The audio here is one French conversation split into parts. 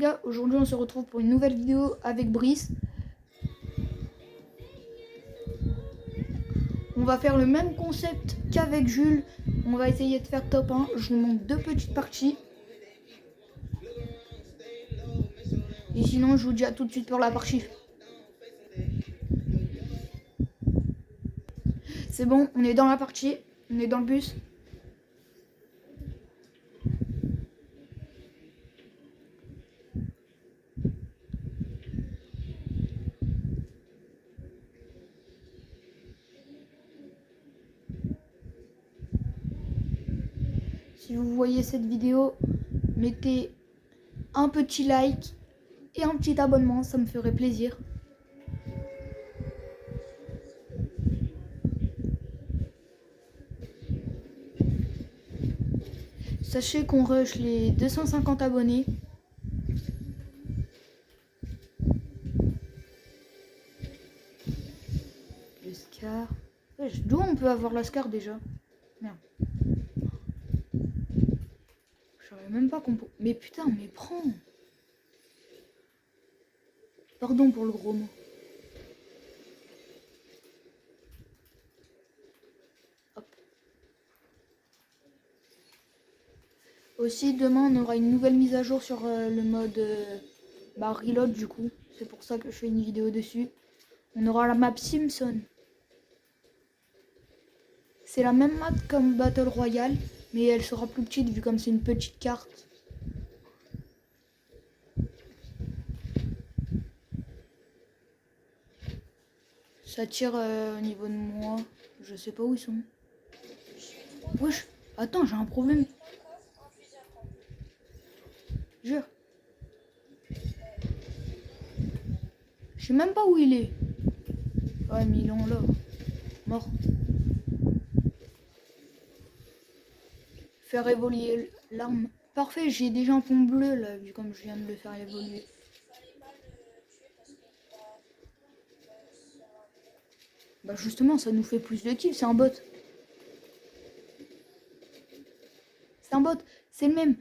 gars, aujourd'hui on se retrouve pour une nouvelle vidéo avec Brice. On va faire le même concept qu'avec Jules. On va essayer de faire top 1. Je vous montre deux petites parties. Et sinon je vous dis à tout de suite pour la partie. C'est bon, on est dans la partie. On est dans le bus. Si vous voyez cette vidéo, mettez un petit like et un petit abonnement, ça me ferait plaisir. Sachez qu'on rush les 250 abonnés. Le Scar. D'où on peut avoir la Scar déjà? Merde. Je savais même pas qu'on peut... Mais putain, mais prends. Pardon pour le gros mot. Hop. Aussi, demain, on aura une nouvelle mise à jour sur le mode reload du coup. C'est pour ça que je fais une vidéo dessus. On aura la map Simpson. C'est la même map comme Battle Royale, mais elle sera plus petite vu comme c'est une petite carte. Ça tire au niveau de moi. Je sais pas où ils sont. Wesh, attends, j'ai un problème. Jure. Je sais même pas où il est. Ouais, mais il est en là. Mort. Faire évoluer l'arme. Parfait, j'ai déjà un pont bleu là, vu comme je viens de le faire évoluer. Bah justement, ça nous fait plus de kills, c'est un bot. C'est un bot, c'est le même.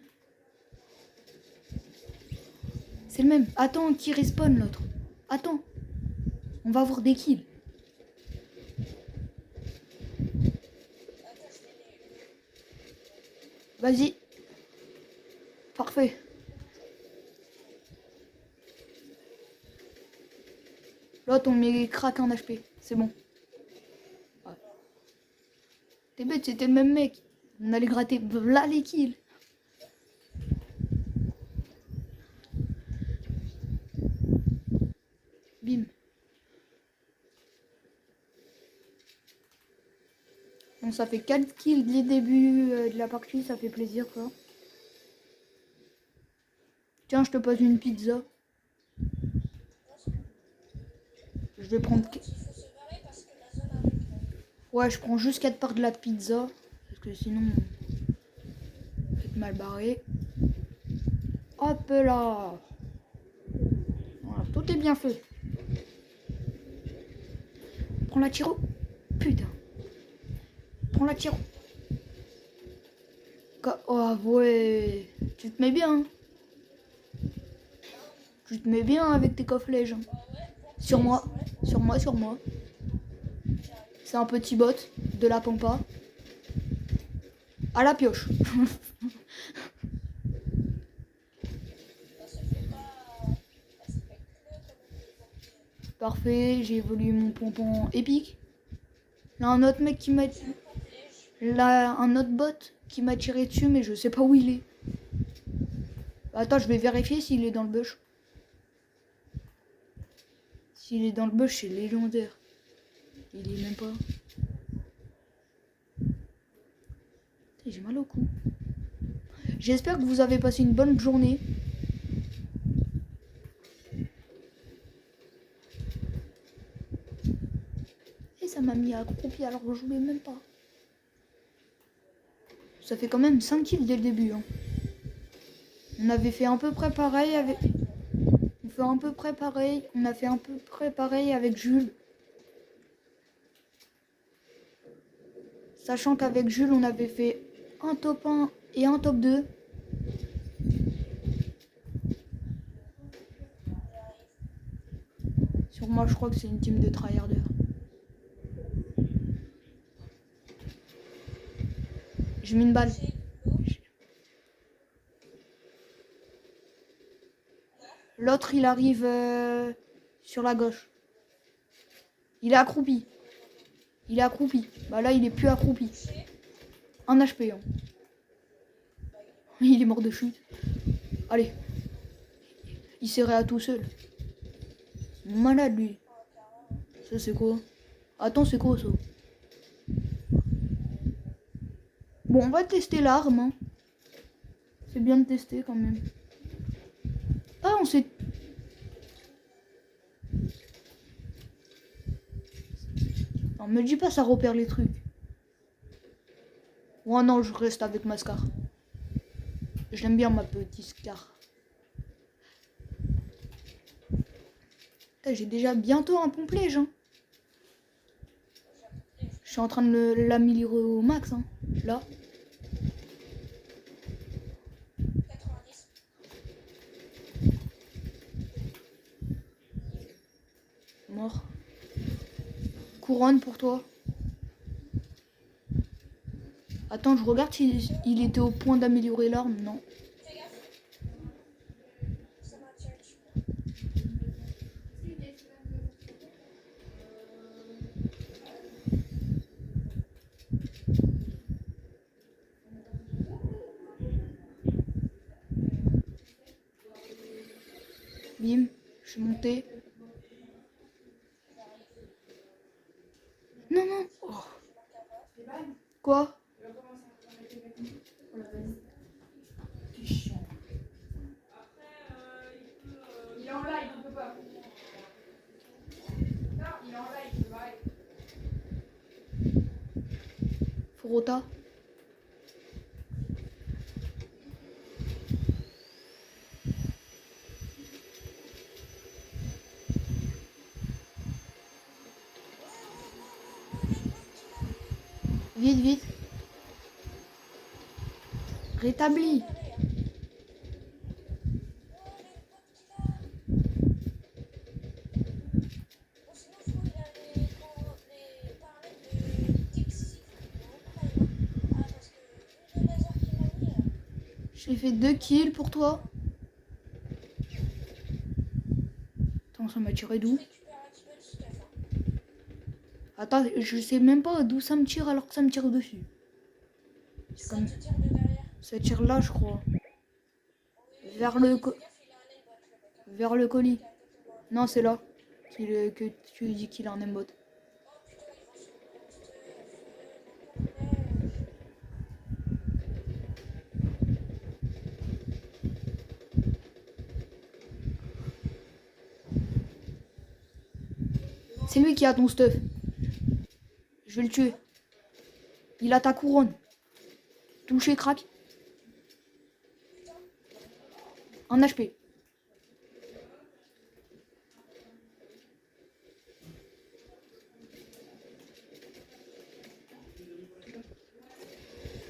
C'est le même. Attends, qui respawn l'autre? Attends. On va avoir des kills. Vas-y. Parfait. L'autre, on met crack en HP. C'est bon. Ouais. T'es bête, c'était le même mec. On allait gratter là les kills. Bim. Bon, ça fait 4 kills dès le début de la partie, ça fait plaisir quoi. Tiens, je te pose une pizza. Je vais prendre... Ouais, je prends juste 4 parts de la pizza. Parce que sinon... je vais être mal barré. Hop là. Voilà, tout est bien fait. Prends la tiro. Putain. Prends la tiro. Oh ouais. Tu te mets bien. Hein. Tu te mets bien avec tes cofflets. Hein. Sur moi. Sur moi, sur moi. C'est un petit bot de la pampa. À la pioche. Parfait, j'ai évolué mon pompon épique. Là, un autre mec qui m'a... Là, un autre bot qui m'a tiré dessus, mais je sais pas où il est. Attends, je vais vérifier s'il est dans le bush. S'il est dans le bush, c'est légendaire. Il est même pas... J'ai mal au cou. J'espère que vous avez passé une bonne journée. Et ça m'a mis accroupi alors que je voulais même pas. Ça fait quand même 5 kills dès le début. Hein. On avait fait à peu près pareil avec... On fait à peu près pareil. On a fait à peu près pareil avec Jules. Sachant qu'avec Jules, on avait fait un top 1 et un top 2. Sur moi, je crois que c'est une team de tryharders. J'ai mis une balle. L'autre, il arrive sur la gauche. Il est accroupi. Il est accroupi. Bah là, il est plus accroupi. Un HP. Hein. Il est mort de chute. Allez. Il s'est à tout seul. Malade, lui. Ça, c'est quoi? Attends, c'est quoi, ça? Bon, on va tester l'arme. Hein. C'est bien de tester, quand même. Ah, on s'est... Non, me dis pas, ça repère les trucs. Oh non, je reste avec ma Scar. Je l'aime bien, ma petite Scar. J'ai déjà bientôt un pompe-lège. Hein. Je suis en train de l'améliorer au max. Hein. Là. 90. Mort. Couronne pour toi. Attends, je regarde s'il était au point d'améliorer l'arme. Non. Fais gaffe. Ça m'a tiré dessus. Bim. Je suis monté. Non, non. Oh. Quoi? Il est en live, il peut pas. Non, il est en live, il peut pas. Frota. Vite, vite. Rétabli. J'ai fait 2 kills pour toi. Attends, ça m'a tiré d'où? Attends, je sais même pas d'où ça me tire alors que ça me tire dessus. Ça te tire de derrière. Ça tire là, je crois. Vers le colis. Non, c'est là que tu dis qu'il a un aimbot. C'est lui qui a ton stuff. Je vais le tuer. Il a ta couronne. Touché, crack. Un HP.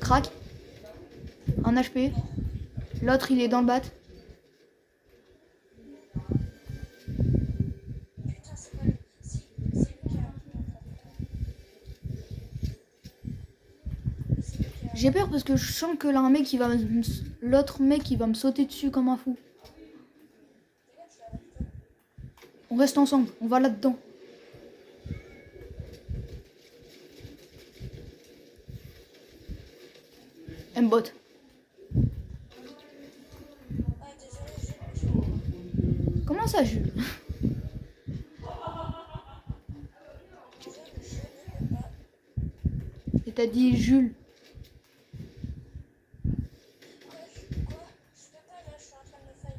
Crac. Un HP. L'autre, il est dans le bat. Putain, c'est pas lui. Si, c'est lui qui a. J'ai peur parce que je sens que là, un mec, l'autre mec, il va me sauter dessus comme un fou. On reste ensemble. On va là-dedans. M-bot. Ah, désolé, je. Comment ça, Jules? Et t'as dit Jules. Quoi? Je peux pas, là, je suis en train de me fight.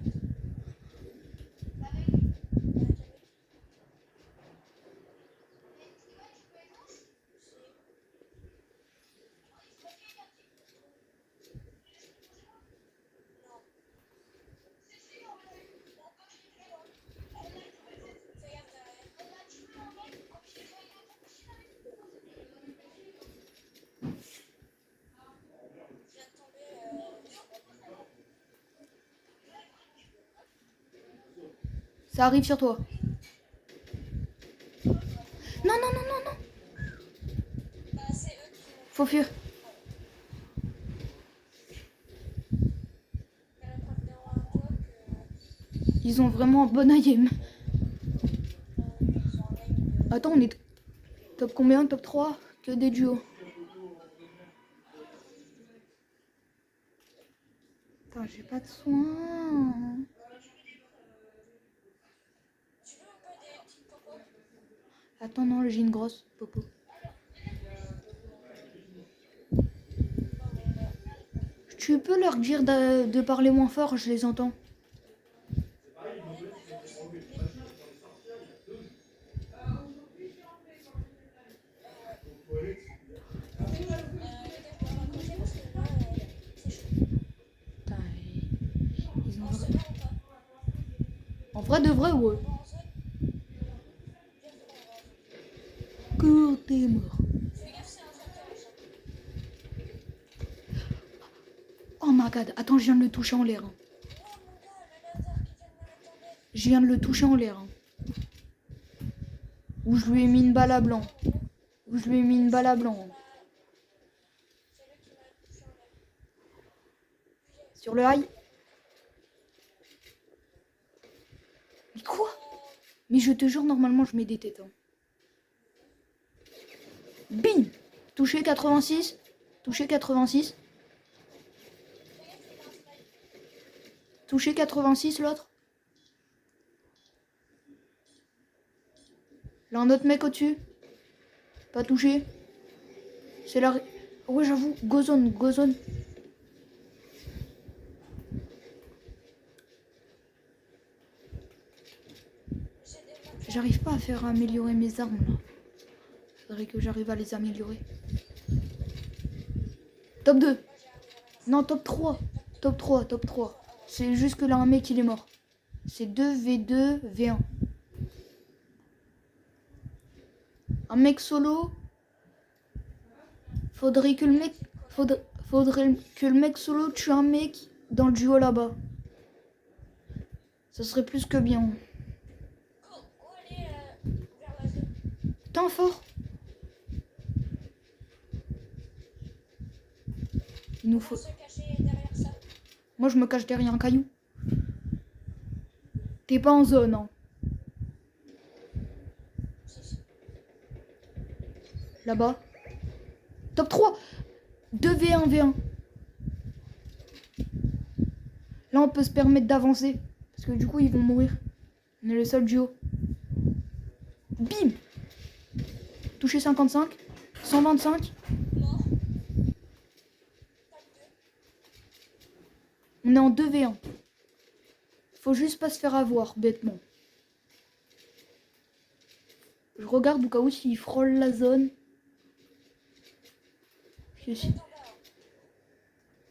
Ça arrive sur toi. Faut fuir. Il y a la preuve d'un à toi que Ils ont vraiment un bon aim. ils ont un aim de. Attends, on est top combien? Top 3? Que des duos. Attends, j'ai pas de soins. Tu veux un peu des petites popos? Attends, non, j'ai une grosse popo. Tu peux leur dire de parler moins fort, je les entends. Putain, ils ont vraiment- En vrai de vrai, ouais. Que t'es mort. Oh my god, attends, je viens de le toucher en l'air. Hein. Je viens de le toucher en l'air. Hein. Ou je lui ai mis une balle à blanc. Ou je lui ai mis une balle à blanc. Sur le high. Mais quoi? Mais je te jure, normalement, je mets des têtes. Hein. Bing! Touché 86. Touché 86. Touché 86 l'autre. Là un autre mec au-dessus. Pas touché. C'est la... Ouais j'avoue. Go zone, go zone. J'arrive pas à faire améliorer mes armes là. Faudrait que j'arrive à les améliorer. Top 2. Non, top 3. Top 3, top 3. C'est juste que là, un mec, il est mort. C'est 2v2, V1. Un mec solo. Faudrait que le mec... Faudrait que le mec solo tue un mec dans le duo là-bas. Ça serait plus que bien. Putain, fort. Il nous faut... Moi, je me cache derrière un caillou. T'es pas en zone, hein. Là-bas. Top 3. 2v1, V1. Là, on peut se permettre d'avancer. Parce que du coup, ils vont mourir. On est le seul duo. Bim. Touché 55. 125. On est en 2v1. Faut juste pas se faire avoir, bêtement. Je regarde au cas où s'il frôle la zone.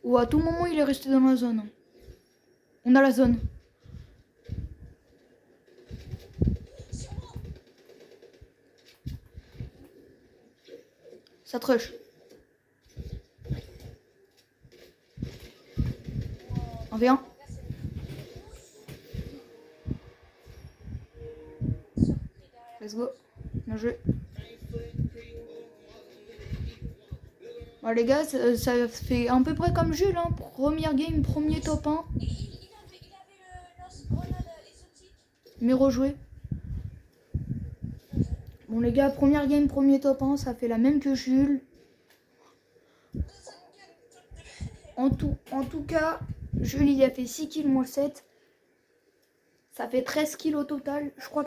Ou à tout moment il est resté dans la zone. On a la zone. Ça trush. En V1. Let's go. Bien joué. Bon, les gars, ça fait à peu près comme Jules. Hein. Première game, premier top 1. Il avait le lance-grenade exotique. Mais rejoué. Bon, les gars, première game, premier top 1. Ça fait la même que Jules. En tout cas, Jules, il a fait 6 kills, moi 7. Ça fait 13 kills au total. Je crois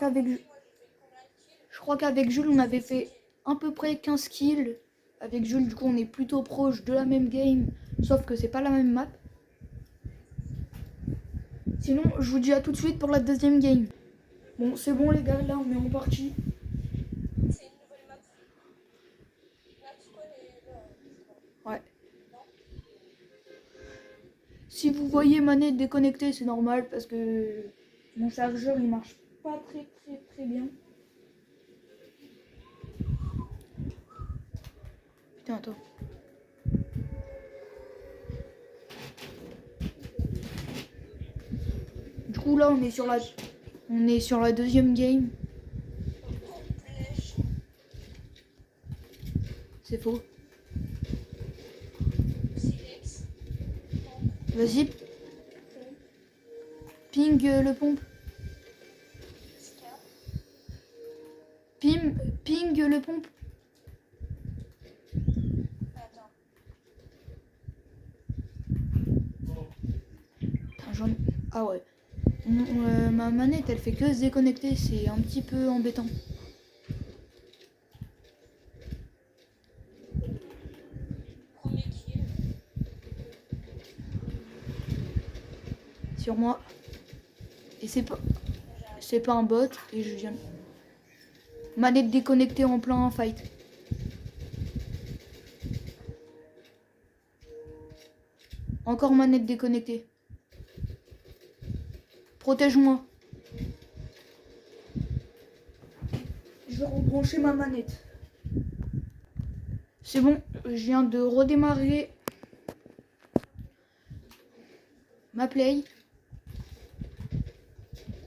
qu'avec Jules, on avait fait à peu près 15 kills. Avec Jules, du coup, on est plutôt proche de la même game. Sauf que c'est pas la même map. Sinon, je vous dis à tout de suite pour la deuxième game. Bon, c'est bon, les gars. Là, on est en partie. C'est une nouvelle map. Là, tu connais. Ouais. Si vous voyez ma net déconnectée, c'est normal parce que mon chargeur il marche pas très bien. Putain, attends. Du coup là on est sur la deuxième game. C'est faux. Vas-y. Ping le pompe. Ping le pompe. Attends. Putain, ah ouais. Ma manette, elle fait que se déconnecter. C'est un petit peu embêtant. Premier kill. Sur moi. Et c'est pas un bot. Et je viens. Manette déconnectée en plein fight. Encore manette déconnectée. Protège-moi. Je vais rebrancher ma manette. C'est bon, je viens de redémarrer ma play.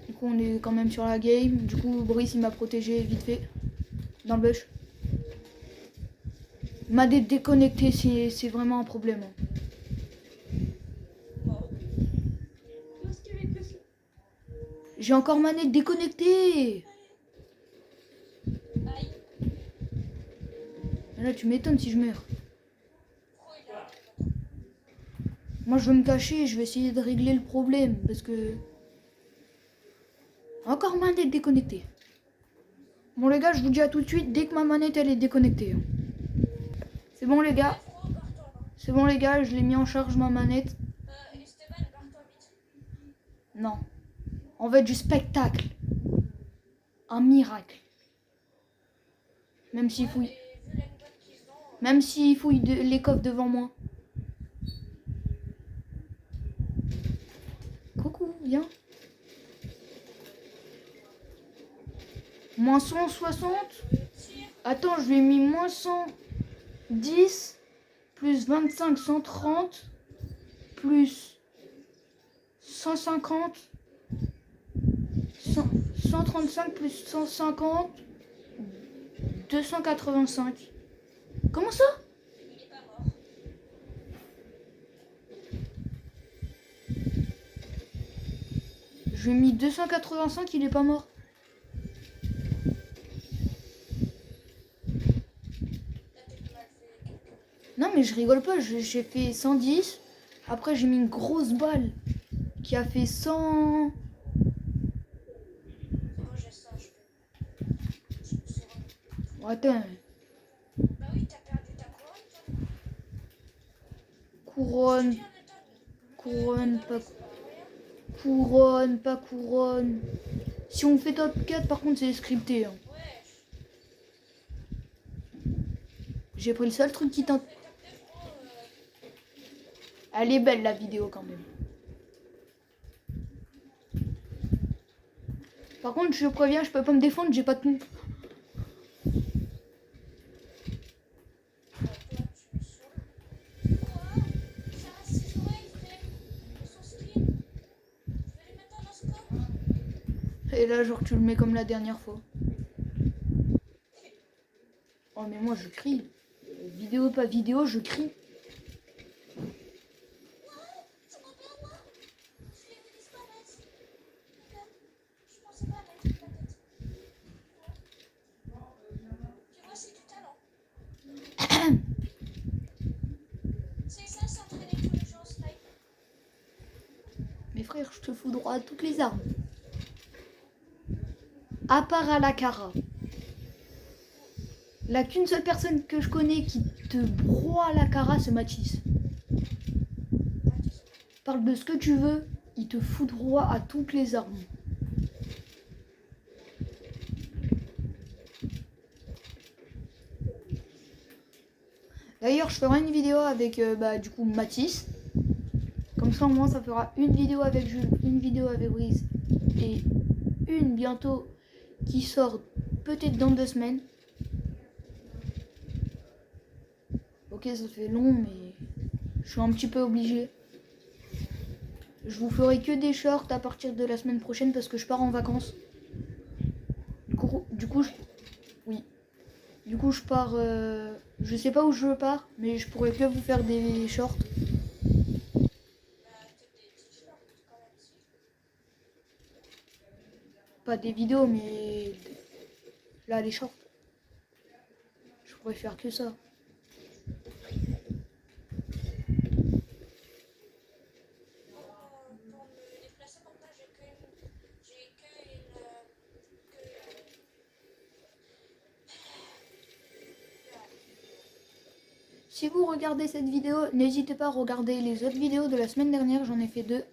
Du coup, on est quand même sur la game. Du coup, Brice, il m'a protégé vite fait. Dans le bush. Manette déconnectée, c'est vraiment un problème. Mort. J'ai encore manette déconnectée. Aïe. Là, tu m'étonnes si je meurs. Pro, il a. Moi, je vais me cacher et je vais essayer de régler le problème. Parce que... Encore manette déconnectée. Bon, les gars, je vous dis à tout de suite dès que ma manette, elle est déconnectée. C'est bon, les gars. Pro, barre-toi. C'est bon, les gars, je l'ai mis en charge, ma manette. Esteban, barre-toi vite. Non. On va être du spectacle. Un miracle. Même s'il fouille... Et vu la nouvelle qu'ils ont, Même s'il fouille les coffres devant moi. Coucou, viens. Moins 160. le tir. Attends, je lui ai mis moins 110. Plus 25, 130. Plus 150. 135 plus 150. 285. Comment ça? Il est pas mort. Je lui ai mis 285, il est pas mort. T'as peut-être mal fait quelques. Non mais je rigole pas, j'ai fait 110. Après j'ai mis une grosse balle qui a fait 100. Moi, j'ai ça, je peux. Je me suis rendu. Bon, attends, Bah oui, t'as perdu ta couronne, toi. couronne, Bien, Nathan. couronne, pas C'est pas rien. couronne, pas couronne. Si on fait top 4 par contre c'est scripté. Hein. Ouais. J'ai pris le seul truc qui tente. Fais top 2, pro. Elle est belle la vidéo quand même. Par contre je préviens, je peux pas me défendre, j'ai pas de pompe. Toi, tu me saoules. Quoi? Ça a 6 oreilles, frère. Et son skin. Je vais les mettre dans un scope. Et là genre tu le mets comme la dernière fois. Oh mais moi je crie. Vidéo pas vidéo, je crie. Ça m'a fait moi. Je l'ai vu disparaître. Regarde. Je pensais pas mettre la tête. Tu vois, c'est du talent. C'est ça, s'entraîner tous les jours, snipe. Mes frères, je te fous droit à toutes les armes. À part à la Cara. Là qu'une seule personne que je connais qui te broie à la Cara, c'est Mathis. Parle de ce que tu veux, il te fout droit à toutes les armes. D'ailleurs, je ferai une vidéo avec du coup Mathis. Comme ça, au moins, ça fera une vidéo avec Jules, une vidéo avec Brice et une bientôt qui sort peut-être dans 2 semaines. Ok, ça fait long, mais je suis un petit peu obligé. Je vous ferai que des shorts à partir de la semaine prochaine parce que je pars en vacances. Du coup, je pars. Je sais pas où je pars, mais je pourrais que vous faire des shorts. pas des vidéos, mais là, les shorts. Je pourrais faire que ça. Pour me déplacer maintenant, j'ai que une. Si vous regardez cette vidéo, n'hésitez pas à regarder les autres vidéos de la semaine dernière. J'en ai fait 2.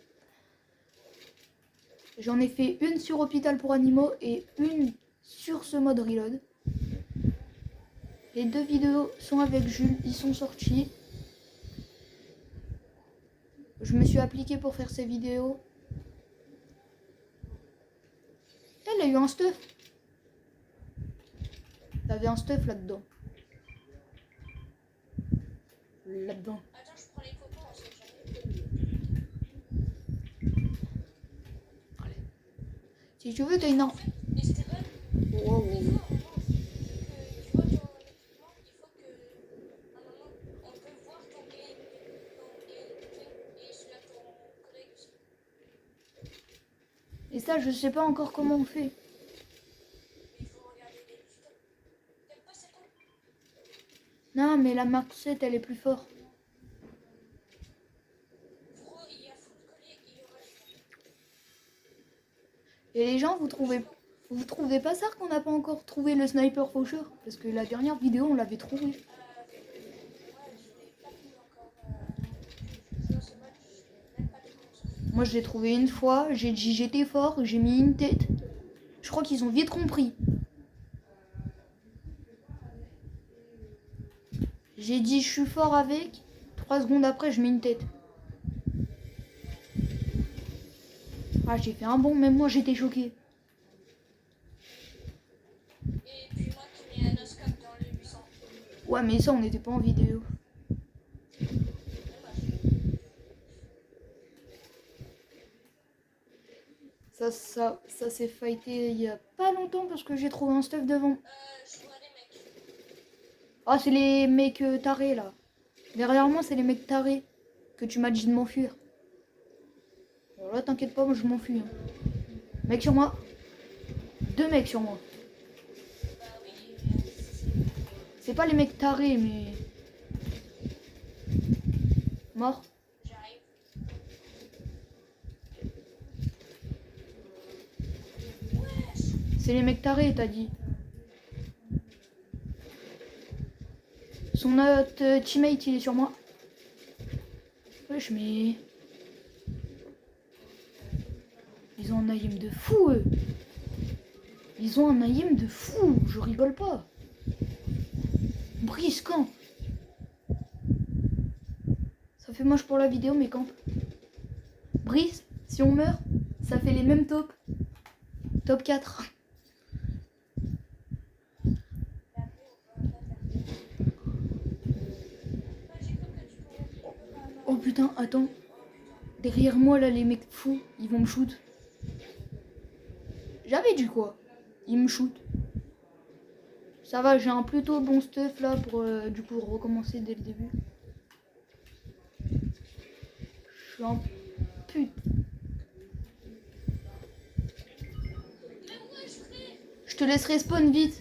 J'en ai fait une sur Hôpital pour Animaux et une sur ce mode reload. Les 2 vidéos sont avec Jules, ils sont sortis. Je me suis appliqué pour faire ces vidéos. Elle a eu un stuff. T'avais un stuff là-dedans. Là-dedans. Attends, je prends les cocos, on sait jamais. Allez. Si tu veux, t'as une... En fait, Esteban, Wow. il faut un moment que tu vois ton équipement, il faut que à un moment on peut voir ton gameplay et celui de ton collègue aussi. Et ça, je sais pas encore comment on fait. Mais il faut regarder les tutos. T'aimes pas cette arme? Non, mais la Mark 7, elle est plus forte. Gros, il y a full collier, il y aura Et les gens, vous trouvez pas ça qu'on n'a pas encore trouvé le sniper faucheur? Parce que la dernière vidéo, on l'avait trouvé. ouais, je l'ai pas trouvé encore. Je sais pas, je l'ai même pas trouvé. Moi, je l'ai trouvé une fois, j'ai dit j'étais fort, j'ai mis une tête. Je crois qu'ils ont vite compris. J'ai dit je suis fort avec, 3 secondes après, je mets une tête. Ah, j'ai fait un bond, même moi, j'étais choqué. Et puis moi qui mets un oscope dans le 800. Ouais, mais ça, on n'était pas en vidéo. Ça s'est fighté il y a pas longtemps parce que j'ai trouvé un stuff devant. Je vois les mecs. Ah, c'est les mecs tarés là. Derrière moi, c'est les mecs tarés que tu m'as dit de m'enfuir. Bon, là, t'inquiète pas, moi je m'enfuis. Hein. Mec sur moi. 2 mecs sur moi. Bah oui, C'est pas les mecs tarés, mais. Mort. j'arrive. C'est les mecs tarés, t'as dit. Son autre teammate, il est sur moi. Wesh, mais. Ils ont un aim de fou, eux. Ils ont un aim de fou, je rigole pas. Brice, camp. Ça fait moche pour la vidéo, mais camp. Brice, si on meurt, ça fait les mêmes tops. Top 4. Oh putain, attends. Derrière moi, là, les mecs fous, ils vont me shoot. J'avais dit quoi? Ils me shoot. Ça va, j'ai un plutôt bon stuff là pour du coup recommencer dès le début. Je suis un pute. Je te laisserai spawn vite.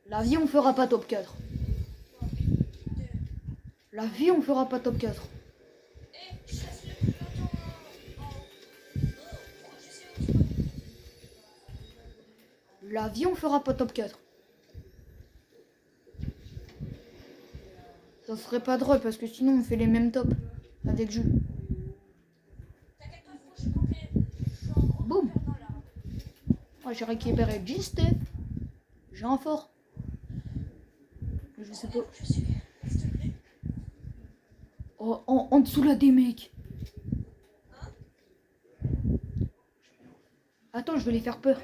La vie, on fera pas top 4. La vie, on fera pas top 4. La vie, on fera pas top 4. Ça serait pas drôle parce que sinon on fait les mêmes tops avec Jules. Boum. Moi j'ai récupéré G-Step. J'ai un fort. Je sais pas. Oh, en dessous là des mecs. Attends, je vais les faire peur.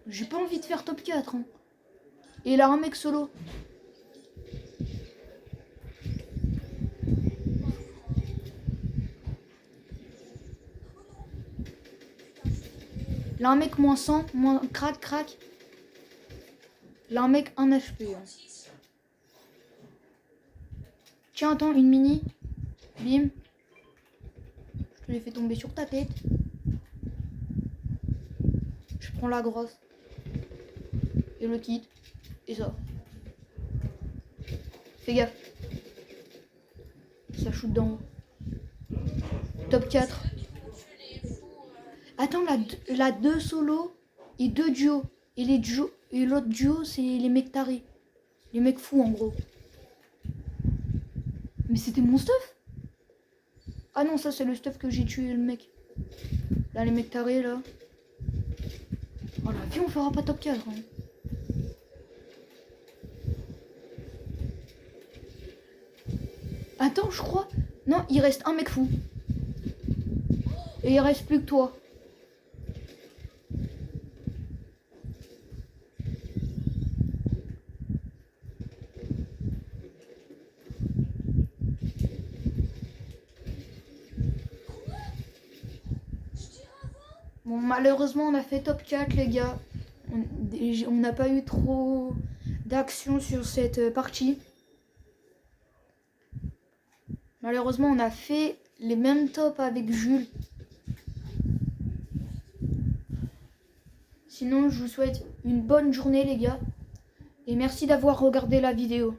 J'ai pas envie de faire top 4. Hein. Et là, un mec solo. Là, un mec moins 100, moins crac, crac. Là, un mec 1 HP. Hein. 6. Tiens, attends, une mini. Bim. Je te l'ai fait tomber sur ta tête. Je prends la grosse. Et le kit. Et ça. Fais gaffe. Ça shoot d'en haut. Top 4. Attends, la 2 solo et 2 duos. Et les duos et l'autre duo, c'est les mecs tarés. Les mecs fous en gros. Mais c'était mon stuff. Ah non, ça c'est le stuff que j'ai tué le mec. Là, les mecs tarés là. Oh la vie, on fera pas top 4. Hein. Attends, je crois. Non, il reste un mec fou. Et il reste plus que toi. Bon, malheureusement, on a fait top 4, les gars. On n'a pas eu trop d'action sur cette partie. Malheureusement, on a fait les mêmes tops avec Jules. Sinon, je vous souhaite une bonne journée, les gars. Et merci d'avoir regardé la vidéo.